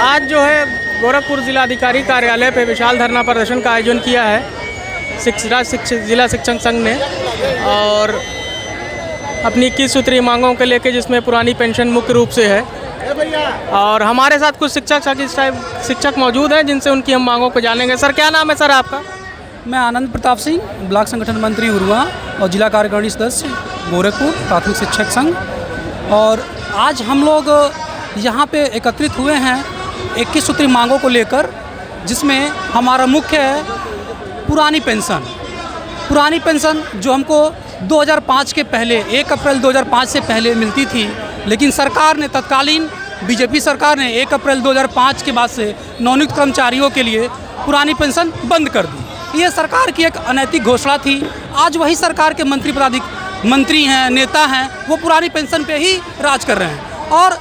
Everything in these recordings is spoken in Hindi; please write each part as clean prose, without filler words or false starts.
आज जो है गोरखपुर जिलाधिकारी कार्यालय पे विशाल धरना प्रदर्शन का आयोजन किया है जिला शिक्षक संघ ने, और अपनी 21 सूत्री मांगों के लेके, जिसमें पुरानी पेंशन मुख्य रूप से है। और हमारे साथ कुछ शिक्षक मौजूद हैं जिनसे उनकी हम मांगों को जानेंगे। सर, क्या नाम है सर आपका? मैं आनंद प्रताप सिंह, ब्लॉक संगठन मंत्री उरुआ और जिला कार्यकारिणी सदस्य गोरखपुर प्राथमिक शिक्षक संघ। और आज हम लोग यहाँ पे एकत्रित हुए हैं 21 सूत्री मांगों को लेकर, जिसमें हमारा मुख्य है पुरानी पेंशन जो हमको 2005 के पहले 1 अप्रैल 2005 से पहले मिलती थी, लेकिन सरकार ने, तत्कालीन बीजेपी सरकार ने 1 अप्रैल 2005 के बाद से नवनियुक्त कर्मचारियों के लिए पुरानी पेंशन बंद कर दी। ये सरकार की एक अनैतिक घोषणा थी। आज वही सरकार के मंत्री हैं, नेता हैं, वो पुरानी पेंशन पे ही राज कर रहे हैं। और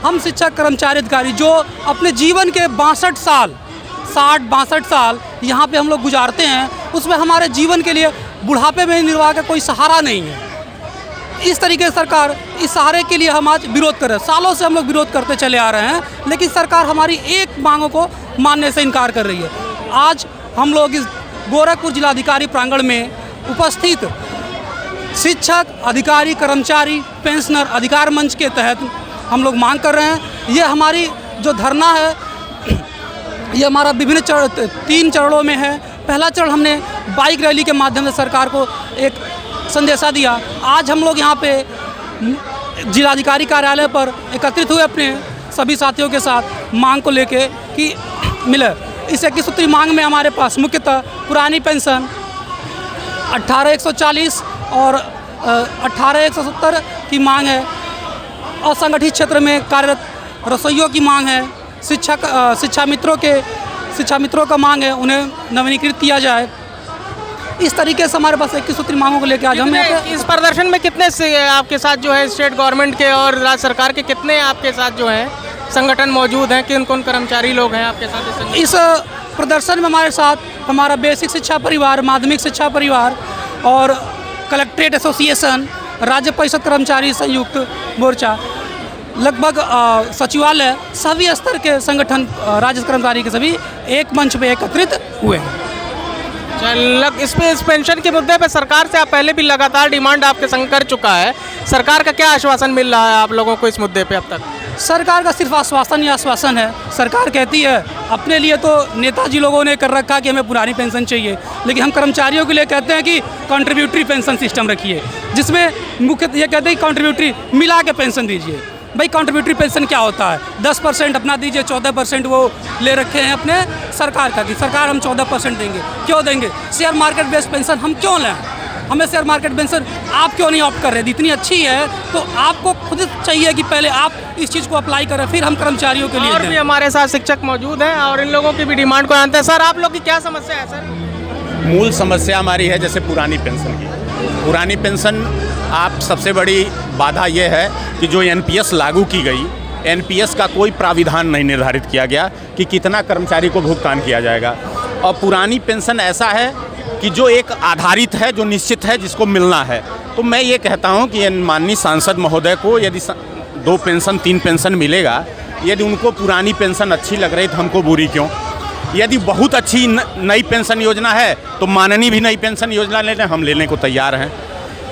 हम शिक्षक कर्मचारी अधिकारी जो अपने जीवन के 62 साल यहाँ पे हम लोग गुजारते हैं, उसमें हमारे जीवन के लिए बुढ़ापे में निर्वाह का कोई सहारा नहीं है। इस तरीके से सरकार, इस सहारे के लिए हम आज विरोध कर रहे हैं। सालों से हम लोग विरोध करते चले आ रहे हैं, लेकिन सरकार हमारी एक मांगों को मानने से इनकार कर रही है। आज हम लोग इस गोरखपुर जिलाधिकारी प्रांगण में उपस्थित शिक्षक, अधिकारी, कर्मचारी, पेंशनर अधिकार मंच के तहत हम लोग मांग कर रहे हैं। ये हमारी जो धरना है, ये हमारा विभिन्न 3 चरणों में है। पहला चरण हमने बाइक रैली के माध्यम से सरकार को एक संदेशा दिया। आज हम लोग यहाँ पे जिलाधिकारी कार्यालय पर एकत्रित हुए अपने सभी साथियों के साथ मांग को लेके कि मिले। इस 21 सूत्री मांग में हमारे पास मुख्यतः पुरानी पेंशन 18,140 और 18,170 की मांग है। असंगठित क्षेत्र में कार्यरत रसोइयों की मांग है। शिक्षा मित्रों का मांग है, उन्हें नवीनीकृत किया जाए। इस तरीके से हमारे पास 21 सूत्री मांगों को लेकर आज हम यहाँ पे इस प्रदर्शन में कितने से आपके साथ जो है स्टेट गवर्नमेंट के और राज्य सरकार के कितने आपके साथ जो हैं संगठन मौजूद हैं? कौन कर्मचारी लोग हैं आपके साथ इस प्रदर्शन में? हमारे साथ हमारा बेसिक शिक्षा परिवार, माध्यमिक शिक्षा परिवार और कलेक्ट्रेट एसोसिएशन, राज्य परिषद कर्मचारी संयुक्त मोर्चा, लगभग सचिवालय, सभी स्तर के संगठन, राज्य कर्मचारी के सभी एक मंच पे एकत्रित हुए हैं। इस पेंशन के मुद्दे पे सरकार से आप पहले भी लगातार डिमांड आपके संग कर चुका है। सरकार का क्या आश्वासन मिल रहा है आप लोगों को इस मुद्दे पे अब तक? सरकार का सिर्फ आश्वासन ही आश्वासन है। सरकार कहती है, अपने लिए तो नेताजी लोगों ने कर रखा कि हमें पुरानी पेंशन चाहिए, लेकिन हम कर्मचारियों के लिए कहते हैं कि कंट्रीब्यूटरी पेंशन सिस्टम रखिए, जिसमें मुख्य ये कहते हैं कि कंट्रीब्यूटरी मिला के पेंशन दीजिए। भाई, कंट्रीब्यूटरी पेंशन क्या होता है? 10% अपना दीजिए, 14% वो ले रखे हैं अपने सरकार का, कि सरकार हम 14% देंगे। क्यों देंगे? शेयर मार्केट बेस्ड पेंशन हम क्यों लें? हमें शेयर मार्केट पेंशन आप क्यों नहीं ऑप्ट कर रहे? इतनी अच्छी है तो आपको खुद चाहिए कि पहले आप इस चीज़ को अप्लाई करें, फिर हम कर्मचारियों के लिए। और भी हमारे साथ शिक्षक मौजूद हैं और इन लोगों की भी डिमांड को जानते हैं। सर, आप लोग की क्या समस्या है? सर, मूल समस्या हमारी है जैसे पुरानी पेंशन की। पुरानी पेंशन आप सबसे बड़ी बाधा ये है कि जो एनपीएस लागू की गई, एनपीएस का कोई प्राविधान नहीं निर्धारित किया गया कि कितना कर्मचारी को भुगतान किया जाएगा। और पुरानी पेंशन ऐसा है कि जो एक आधारित है, जो निश्चित है, जिसको मिलना है। तो मैं ये कहता हूँ कि माननीय सांसद महोदय को यदि 2 पेंशन 3 पेंशन मिलेगा, यदि उनको पुरानी पेंशन अच्छी लग रही तो हमको बुरी क्यों? यदि बहुत अच्छी नई पेंशन योजना है तो माननीय भी नई पेंशन योजना लेने हम लेने को तैयार हैं।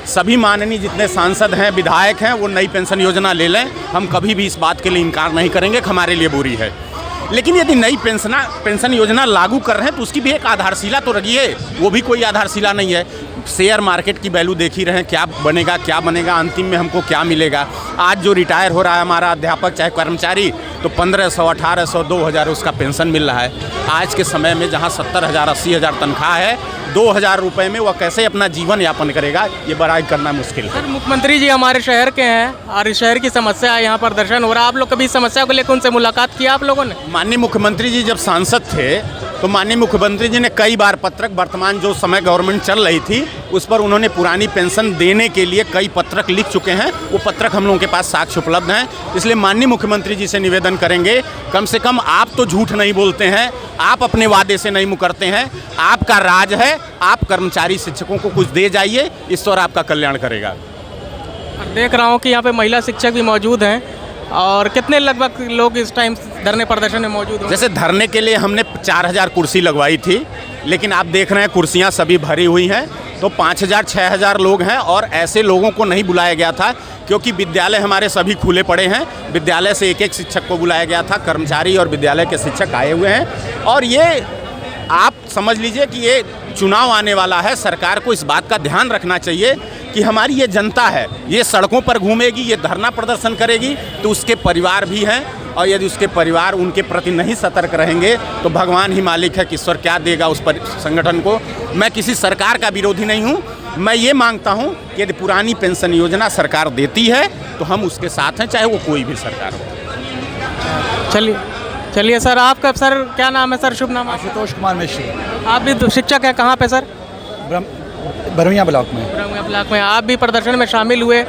सभी माननीय जितने सांसद हैं, विधायक हैं, वो नई पेंशन योजना ले लें। हम कभी भी इस बात के लिए इनकार नहीं करेंगे कि हमारे लिए बुरी है। लेकिन यदि नई पेंशन योजना लागू कर रहे हैं तो उसकी भी एक आधारशिला तो रखिए। वो भी कोई आधारशिला नहीं है। शेयर मार्केट की वैल्यू देख ही रहे हैं, क्या बनेगा, अंतिम में हमको क्या मिलेगा। आज जो रिटायर हो रहा है हमारा अध्यापक चाहे कर्मचारी, तो 1500, 1800, 2000 उसका पेंशन मिल रहा है। आज के समय में जहाँ 70,000, 80,000 तनख्वाह है, 2,000 रुपये में वह कैसे अपना जीवन यापन करेगा, ये बड़ा करना मुश्किल है। सर, मुख्यमंत्री जी हमारे शहर के हैं और इस शहर की समस्या है, यहाँ प्रदर्शन हो रहा है। आप लोग कभी इस समस्या को लेकर उनसे मुलाकात किया आप लोगों ने? माननीय मुख्यमंत्री जी जब सांसद थे तो माननीय मुख्यमंत्री जी ने कई बार पत्रक, वर्तमान जो समय गवर्नमेंट चल रही थी उस पर उन्होंने पुरानी पेंशन देने के लिए कई पत्रक लिख चुके हैं। वो पत्रक हम लोगों के पास साक्ष्य उपलब्ध हैं। इसलिए माननीय मुख्यमंत्री जी से निवेदन करेंगे, कम से कम आप तो झूठ नहीं बोलते हैं, आप अपने वादे से नहीं मुकरते हैं, आपका राज है, आप कर्मचारी शिक्षकों को कुछ दे जाइए, इस पर आपका कल्याण करेगा। देख रहा हूँ कि यहाँ पे महिला शिक्षक भी मौजूद हैं और कितने लगभग लोग इस टाइम धरने प्रदर्शन में मौजूद हैं? जैसे धरने के लिए हमने 4000 कुर्सी लगवाई थी, लेकिन आप देख रहे हैं कुर्सियां सभी भरी हुई हैं, तो 5000-6000 लोग हैं। और ऐसे लोगों को नहीं बुलाया गया था क्योंकि विद्यालय हमारे सभी खुले पड़े हैं। विद्यालय से एक शिक्षक को बुलाया गया था, कर्मचारी और विद्यालय के शिक्षक आए हुए हैं। और ये आप समझ लीजिए कि ये चुनाव आने वाला है, सरकार को इस बात का ध्यान रखना चाहिए कि हमारी ये जनता है, ये सड़कों पर घूमेगी, ये धरना प्रदर्शन करेगी, तो उसके परिवार भी हैं। और यदि उसके परिवार उनके प्रति नहीं सतर्क रहेंगे तो भगवान ही मालिक है कि ईश्वर क्या देगा उस पर संगठन को। मैं किसी सरकार का विरोधी नहीं हूँ, मैं ये मांगता हूँ कि यदि पुरानी पेंशन योजना सरकार देती है तो हम उसके साथ हैं, चाहे वो कोई भी सरकार हो। चलिए सर, आपका सर क्या नाम है सर? शुभ नाम? आशुतोष कुमार मिश्र। आप भी तो शिक्षक हैं, कहाँ पे सर? बरौइया ब्लॉक में। बरौइया ब्लॉक में। आप भी प्रदर्शन में शामिल हुए,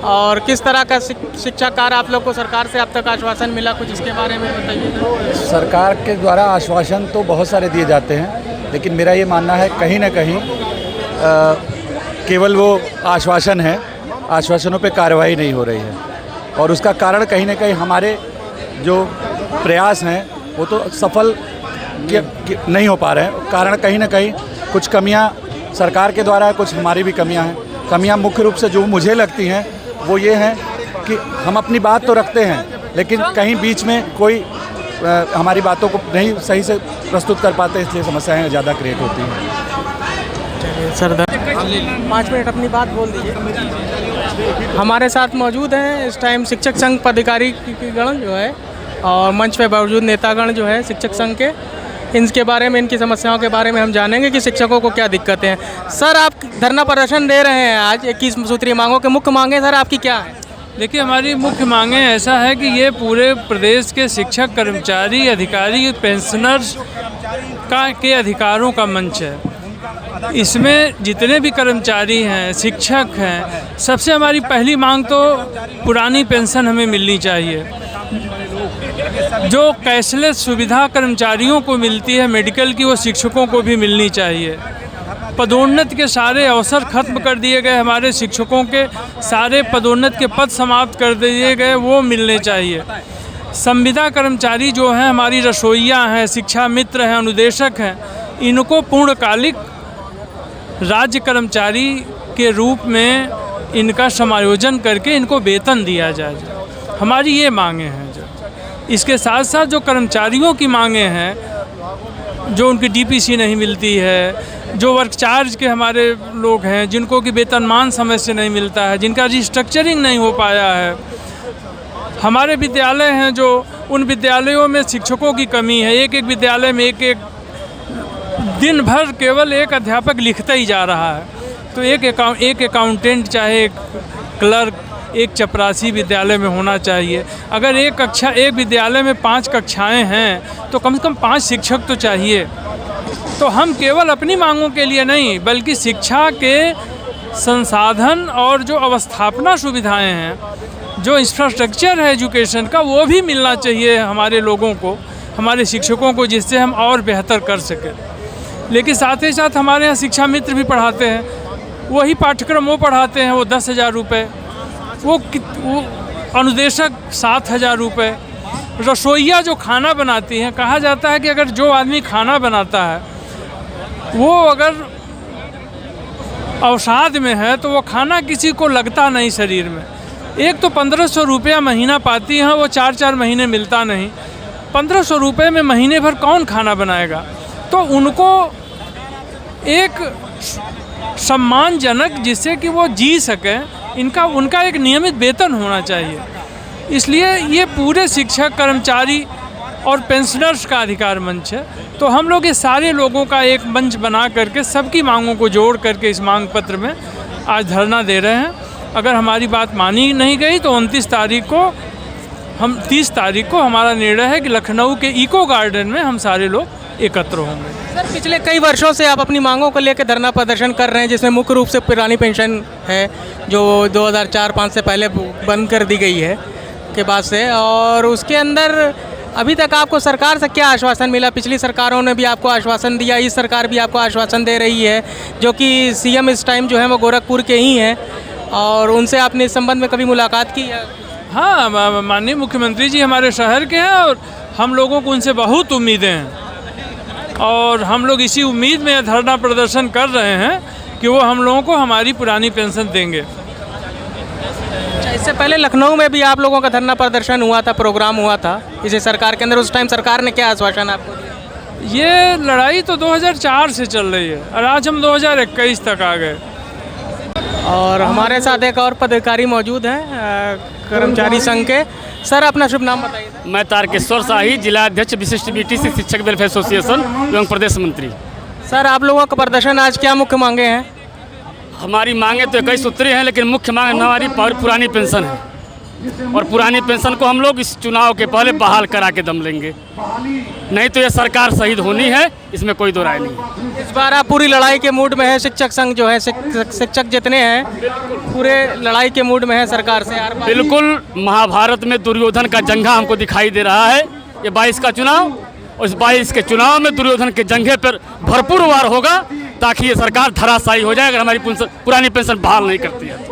और किस तरह का शिक्षा कार्य आप लोग को सरकार से अब तक आश्वासन मिला, कुछ इसके बारे में बताइए। सरकार के द्वारा आश्वासन तो बहुत सारे दिए जाते हैं, लेकिन मेरा ये मानना है कहीं ना कहीं केवल वो आश्वासन है, आश्वासनों पे कार्रवाई नहीं हो रही है। और उसका कारण कहीं ना कहीं हमारे जो प्रयास हैं वो तो सफल नहीं हो पा रहे हैं। कारण कहीं ना कहीं कुछ कमियां सरकार के द्वारा है, कुछ हमारी भी कमियां हैं। कमियां मुख्य रूप से जो मुझे लगती हैं वो ये हैं कि हम अपनी बात तो रखते हैं, लेकिन कहीं बीच में कोई हमारी बातों को नहीं सही से प्रस्तुत कर पाते, इसलिए समस्याएं ज़्यादा क्रिएट होती हैं। सर 5 मिनट अपनी बात बोल दीजिए। हमारे साथ मौजूद हैं इस टाइम शिक्षक संघ पदाधिकारी गण जो है, और मंच पे मौजूद नेतागण जो है शिक्षक संघ के, इनके बारे में, इनकी समस्याओं के बारे में हम जानेंगे कि शिक्षकों को क्या दिक्कतें हैं। सर, आप धरना प्रदर्शन दे रहे हैं आज 21 सूत्रीय मांगों के, मुख्य मांगे सर आपकी क्या है? देखिए, हमारी मुख्य मांगें ऐसा है कि ये पूरे प्रदेश के शिक्षक, कर्मचारी, अधिकारी, पेंशनर्स के अधिकारों का मंच है। इसमें जितने भी कर्मचारी हैं, शिक्षक हैं, सबसे हमारी पहली मांग तो पुरानी पेंशन हमें मिलनी चाहिए। जो कैशलेस सुविधा कर्मचारियों को मिलती है मेडिकल की, वो शिक्षकों को भी मिलनी चाहिए। पदोन्नति के सारे अवसर खत्म कर दिए गए, हमारे शिक्षकों के सारे पदोन्नति के पद समाप्त कर दिए गए, वो मिलने चाहिए। संविदा कर्मचारी जो हैं, हमारी रसोइया हैं, शिक्षा मित्र हैं, अनुदेशक हैं, इनको पूर्णकालिक राज्य कर्मचारी के रूप में इनका समायोजन करके इनको वेतन दिया जाए। हमारी ये मांगे हैं। इसके साथ साथ जो कर्मचारियों की मांगे हैं, जो उनकी डीपीसी नहीं मिलती है, जो वर्क चार्ज के हमारे लोग हैं, जिनको कि वेतनमान समय से नहीं मिलता है, जिनका रिस्ट्रक्चरिंग नहीं हो पाया है, हमारे विद्यालय हैं जो उन विद्यालयों में शिक्षकों की कमी है। एक विद्यालय में एक दिन भर केवल एक अध्यापक लिखता ही जा रहा है। तो एक अकाउंटेंट, चाहे एक क्लर्क, एक चपरासी विद्यालय में होना चाहिए। अगर एक विद्यालय में 5 कक्षाएं हैं तो कम से कम 5 शिक्षक तो चाहिए। तो हम केवल अपनी मांगों के लिए नहीं, बल्कि शिक्षा के संसाधन और जो अवस्थापना सुविधाएं हैं, जो इंफ्रास्ट्रक्चर है एजुकेशन का, वो भी मिलना चाहिए हमारे लोगों को, हमारे शिक्षकों को, जिससे हम और बेहतर कर सकें। लेकिन साथ ही साथ हमारे यहाँ शिक्षा मित्र भी पढ़ाते हैं, वही पाठ्यक्रम वो पढ़ाते हैं, वो 10,000 रुपये, वो अनुदेशक 7,000 रुपये। रसोइया जो खाना बनाती हैं, कहा जाता है कि अगर जो आदमी खाना बनाता है वो अगर अवसाद में है तो वो खाना किसी को लगता नहीं शरीर में। एक तो 1500 रुपया महीना पाती हैं, वो 4-4 महीने मिलता नहीं। 1500 रुपये में महीने भर कौन खाना बनाएगा? तो उनको एक सम्मानजनक, जिससे कि वो जी सकें, उनका एक नियमित वेतन होना चाहिए। इसलिए ये पूरे शिक्षक, कर्मचारी और पेंशनर्स का अधिकार मंच है। तो हम लोग ये सारे लोगों का एक मंच बना करके सबकी मांगों को जोड़ करके इस मांग पत्र में आज धरना दे रहे हैं। अगर हमारी बात मानी नहीं गई तो 30 तारीख को हमारा निर्णय है कि लखनऊ के इको गार्डन में हम सारे लोग एकत्र होंगे। सर, पिछले कई वर्षों से आप अपनी मांगों को लेकर धरना प्रदर्शन कर रहे हैं, जिसमें मुख्य रूप से पुरानी पेंशन है जो 2004-05 से पहले बंद कर दी गई है के बाद से, और उसके अंदर अभी तक आपको सरकार से क्या आश्वासन मिला? पिछली सरकारों ने भी आपको आश्वासन दिया, इस सरकार भी आपको आश्वासन दे रही है, जो कि सीएम इस टाइम जो है वो गोरखपुर के ही हैं, और उनसे आपने इस संबंध में कभी मुलाकात की है? हाँ, माननीय मुख्यमंत्री जी हमारे शहर के हैं और हम लोगों को उनसे बहुत उम्मीदें हैं और हम लोग इसी उम्मीद में धरना प्रदर्शन कर रहे हैं कि वो हम लोगों को हमारी पुरानी पेंशन देंगे। अच्छा, इससे पहले लखनऊ में भी आप लोगों का धरना प्रदर्शन हुआ था, प्रोग्राम हुआ था इसी सरकार के अंदर। उस टाइम सरकार ने क्या आश्वासन आपको दिया? ये लड़ाई तो 2004 से चल रही है और आज हम 2021 तक आ गए। और हमारे साथ एक और पदाधिकारी मौजूद हैं कर्मचारी संघ के। सर, अपना शुभ नाम बताइए। मैं तारकेश्वर शाही, जिला अध्यक्ष विशिष्ट बीटीसी शिक्षक वेलफेयर एसोसिएशन एवं प्रदेश मंत्री। सर, आप लोगों का प्रदर्शन आज क्या मुख्य मांगे हैं? हमारी मांगे तो 21 सूत्री हैं, लेकिन मुख्य मांग हमारी पुरानी पेंशन है और पुरानी पेंशन को हम लोग इस चुनाव के पहले बहाल करा के दम लेंगे, नहीं तो ये सरकार शहीद होनी है, इसमें कोई दो राय नहीं। इस बार आप पूरी लड़ाई के मूड में है। शिक्षक संघ जो है, शिक्षक जितने हैं पूरे लड़ाई के मूड में है सरकार से। बिल्कुल, महाभारत में दुर्योधन का जंघा हमको दिखाई दे रहा है। ये 22 का चुनाव, उस 22 के चुनाव में दुर्योधन के जंघे पर भरपूर वार होगा ताकि ये सरकार धराशायी हो जाए अगर हमारी पुरानी पेंशन बहाल नहीं करती है।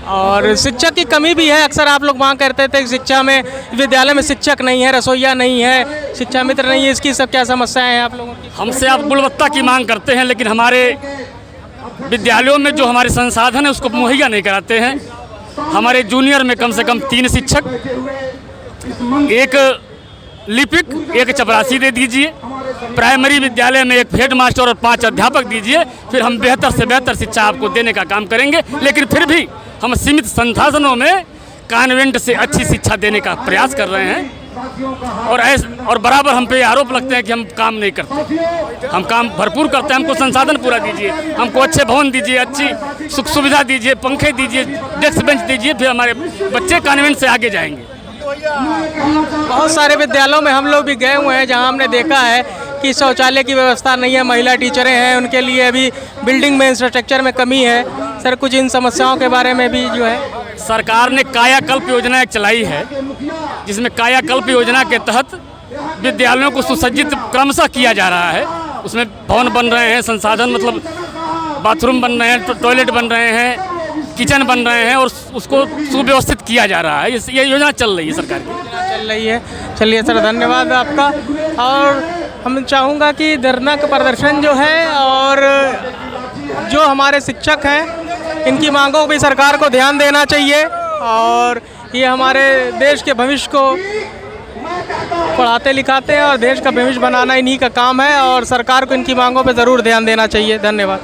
और शिक्षक की कमी भी है। अक्सर आप लोग मांग करते थे शिक्षा में, विद्यालय में शिक्षक नहीं है, रसोईया नहीं है, शिक्षा मित्र नहीं है। इसकी सब क्या समस्याएं हैं आप लोगों की? हमसे आप गुणवत्ता की मांग करते हैं, लेकिन हमारे विद्यालयों में जो हमारे संसाधन है उसको मुहैया नहीं कराते हैं। हमारे जूनियर में कम से कम 3 शिक्षक, 1 लिपिक, 1 चपरासी दे दीजिए। प्राइमरी विद्यालय में 1 हेड मास्टर और 5 अध्यापक दीजिए, फिर हम बेहतर से बेहतर शिक्षा आपको देने का काम करेंगे। लेकिन फिर भी हम सीमित संसाधनों में कॉन्वेंट से अच्छी शिक्षा देने का प्रयास कर रहे हैं और बराबर हम पे आरोप लगते हैं कि हम काम नहीं करते। हम काम भरपूर करते हैं। हमको संसाधन पूरा दीजिए, हमको अच्छे भवन दीजिए, अच्छी सुख सुविधा दीजिए, पंखे दीजिए, डेस्क बेंच दीजिए, फिर हमारे बच्चे कॉन्वेंट से आगे जाएंगे। बहुत सारे विद्यालयों में हम लोग भी गए हुए हैं जहां हमने देखा है कि शौचालय की व्यवस्था नहीं है, महिला टीचरें हैं, उनके लिए अभी बिल्डिंग में इंफ्रास्ट्रक्चर में कमी है। सर, कुछ इन समस्याओं के बारे में भी जो है सरकार ने कायाकल्प योजना एक चलाई है, जिसमें कायाकल्प योजना के तहत विद्यालयों को सुसज्जित क्रमशः किया जा रहा है। उसमें भवन बन रहे हैं, संसाधन मतलब बाथरूम बन रहे हैं, टॉयलेट बन रहे हैं, किचन बन रहे हैं और उसको सुव्यवस्थित किया जा रहा है। ये योजना चल रही है, सरकार की चल रही है। चलिए सर, धन्यवाद आपका। और हम चाहूँगा कि धरना का प्रदर्शन जो है और जो हमारे शिक्षक हैं इनकी मांगों पर सरकार को ध्यान देना चाहिए और ये हमारे देश के भविष्य को पढ़ाते लिखाते हैं और देश का भविष्य बनाना इन्हीं का काम है और सरकार को इनकी मांगों पर ज़रूर ध्यान देना चाहिए। धन्यवाद।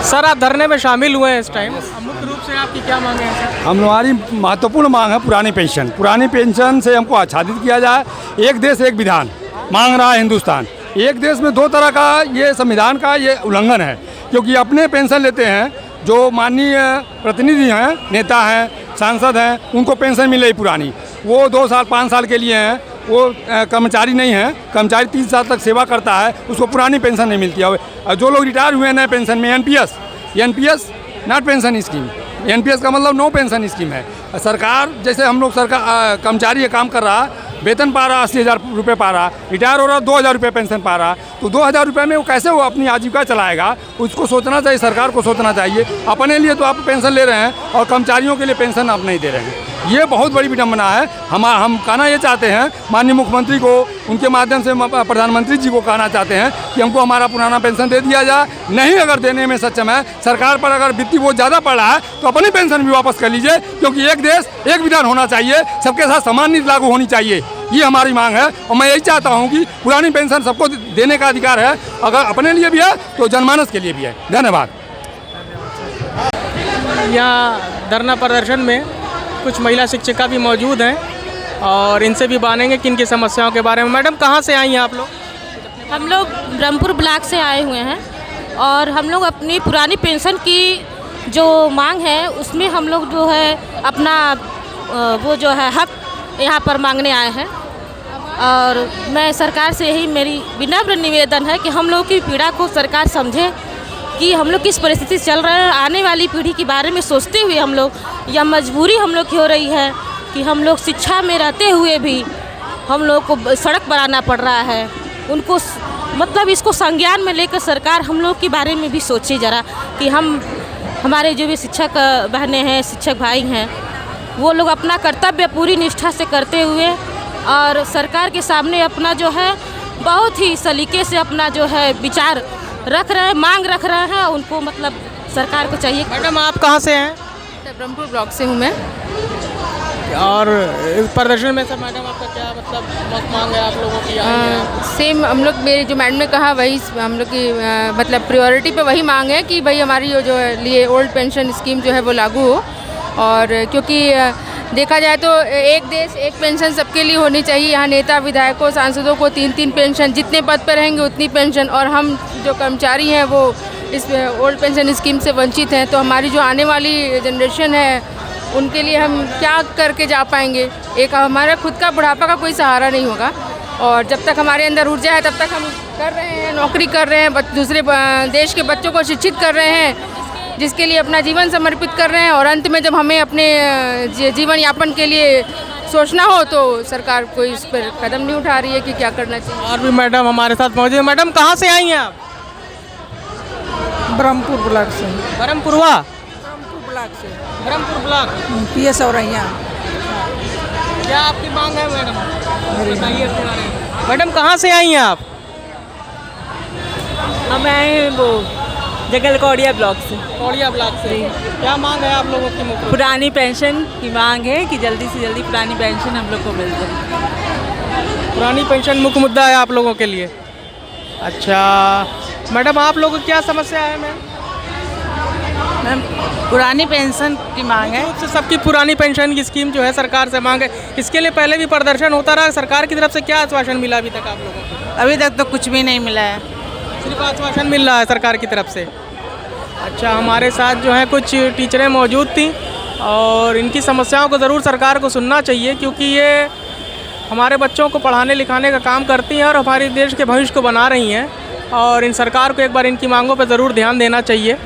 सर, आप धरने में शामिल हुए हैं इस टाइम, मुख्य रूप से आपकी क्या मांग है सर? हमारी महत्वपूर्ण मांग है पुरानी पेंशन। पुरानी पेंशन से हमको आच्छादित किया जाए। एक देश एक विधान मांग रहा है हिंदुस्तान। एक देश में 2 तरह का ये संविधान का ये उल्लंघन है, क्योंकि अपने पेंशन लेते हैं जो माननीय प्रतिनिधि हैं, नेता हैं, सांसद हैं, उनको पेंशन मिल रही पुरानी। वो 2 साल 5 साल के लिए हैं, वो कर्मचारी नहीं है। कर्मचारी 30 साल तक सेवा करता है, उसको पुरानी पेंशन नहीं मिलती है। और जो लोग रिटायर हुए हैं नए पेंशन में, NPS not pension scheme, NPS का मतलब नो पेंशन स्कीम है। सरकार जैसे हम लोग सरकार कर्मचारी ये काम कर रहा, वेतन पा रहा 80,000 रुपये पा रहा, रिटायर हो रहा 2,000 रुपये पेंशन पा रहा, तो 2,000 रुपये में वो कैसे वो अपनी आजीविका चलाएगा? उसको सोचना चाहिए, सरकार को सोचना चाहिए। अपने लिए तो आप पेंशन ले रहे हैं और कर्मचारियों के लिए पेंशन आप नहीं दे रहे हैं। ये बहुत बड़ी विडम्बना है। हम कहना ये चाहते हैं माननीय मुख्यमंत्री को, उनके माध्यम से प्रधानमंत्री जी को कहना चाहते हैं कि हमको हमारा पुराना पेंशन दे दिया जाए। नहीं अगर देने में सक्षम है सरकार पर, अगर वित्तीय बोझ ज़्यादा पड़ रहा है तो अपनी पेंशन भी वापस कर लीजिए, क्योंकि एक देश एक विधान होना चाहिए, सबके साथ समान नीति लागू होनी चाहिए। ये हमारी मांग है और मैं यही चाहता हूँ कि पुरानी पेंशन सबको देने का अधिकार है, अगर अपने लिए भी है तो जनमानस के लिए भी है। धन्यवाद। यहाँ धरना प्रदर्शन में कुछ महिला शिक्षिका भी मौजूद हैं और इनसे भी जानेंगे कि इनकी समस्याओं के बारे में। मैडम, कहाँ से आई हैं आप लोग? हम लोग ब्रह्मपुर ब्लॉक से आए हुए हैं और हम लोग अपनी पुरानी पेंशन की जो मांग है उसमें हम लोग जो है अपना वो जो है हक यहाँ पर मांगने आए हैं। और मैं सरकार से यही मेरी विनम्र निवेदन है कि हम लोग की पीड़ा को सरकार समझे कि हम लोग किस परिस्थिति से चल रहे हैं। आने वाली पीढ़ी के बारे में सोचते हुए हम लोग, या मजबूरी हम लोग की हो रही है कि हम लोग शिक्षा में रहते हुए भी हम लोग को सड़क बनाना पड़ रहा है। उनको मतलब इसको संज्ञान में लेकर सरकार हम लोग के बारे में भी सोचे ज़रा कि हमारे जो भी शिक्षक बहनें हैं, शिक्षक भाई हैं, वो लोग अपना कर्तव्य पूरी निष्ठा से करते हुए और सरकार के सामने अपना जो है बहुत ही सलीके से अपना जो है विचार रख रहे हैं, मांग रख रहे हैं। उनको मतलब सरकार को चाहिए। मैडम आप कहाँ से हैं? ब्रह्मपुर ब्लॉक से हूँ मैं। और इस प्रदर्शन में सब मैडम आपका क्या मतलब मांग है आप लोगों की? सेम हम लोग, मेरे जो मैडम ने कहा वही हम लोग की मतलब प्रायोरिटी पे वही मांग है कि भाई हमारी जो लिए ओल्ड पेंशन स्कीम जो है वो लागू हो। और क्योंकि देखा जाए तो एक देश एक पेंशन सबके लिए होनी चाहिए। यहाँ नेता विधायकों सांसदों को 3-3 पेंशन, जितने पद पर रहेंगे उतनी पेंशन, और हम जो कर्मचारी हैं वो इस ओल्ड पेंशन स्कीम से वंचित हैं। तो हमारी जो आने वाली जनरेशन है उनके लिए हम क्या करके जा पाएंगे? एक हमारा खुद का बुढ़ापा का कोई सहारा नहीं होगा, और जब तक हमारे अंदर ऊर्जा है तब तक हम कर रहे हैं, नौकरी कर रहे हैं, दूसरे देश के बच्चों को शिक्षित कर रहे हैं, जिसके लिए अपना जीवन समर्पित कर रहे हैं। और अंत में जब हमें अपने जीवन यापन के लिए सोचना हो तो सरकार कोई इस पर कदम नहीं उठा रही है कि क्या करना चाहिए। और भी मैडम हमारे साथ मौजूद है। मैडम कहाँ से आई हैं आप? ब्रह्मपुर ब्लॉक से। ब्रह्मपुरवा? ब्रह्मपुर ब्लॉक से। ब्रह्मपुर ब्लॉक। PS और यहाँ क्या आपकी मांग है मैडम? बताइए इसके बारे में। मैडम कहाँ से आई हैं आप? हम आए वो जगल कौड़िया ब्लॉक से। कौड़िया ब्लॉक से। क्या मांग है आप लोगों की मुख्य? पुरानी पेंशन की मांग है कि जल्दी से जल्दी पुरानी पेंशन हम लोग को मिल जाए। पुरानी पेंशन मुख्य मुद्दा है आप लोगों के लिए। अच्छा मैडम आप लोगों की क्या समस्या है मैम? मैम पुरानी पेंशन की मांग है। तो सबकी पुरानी पेंशन की स्कीम जो है सरकार से मांग है। इसके लिए पहले भी प्रदर्शन होता रहा, सरकार की तरफ से क्या आश्वासन मिला अभी तक आप लोगों को? अभी तक तो कुछ भी नहीं मिला है, सिर्फ आश्वासन मिल रहा है सरकार की तरफ से। अच्छा हमारे साथ जो है कुछ टीचरें मौजूद थी और इनकी समस्याओं को ज़रूर सरकार को सुनना चाहिए, क्योंकि ये हमारे बच्चों को पढ़ाने लिखाने का काम करती हैं और हमारे देश के भविष्य को बना रही हैं, और इन सरकार को एक बार इनकी मांगों पर ज़रूर ध्यान देना चाहिए।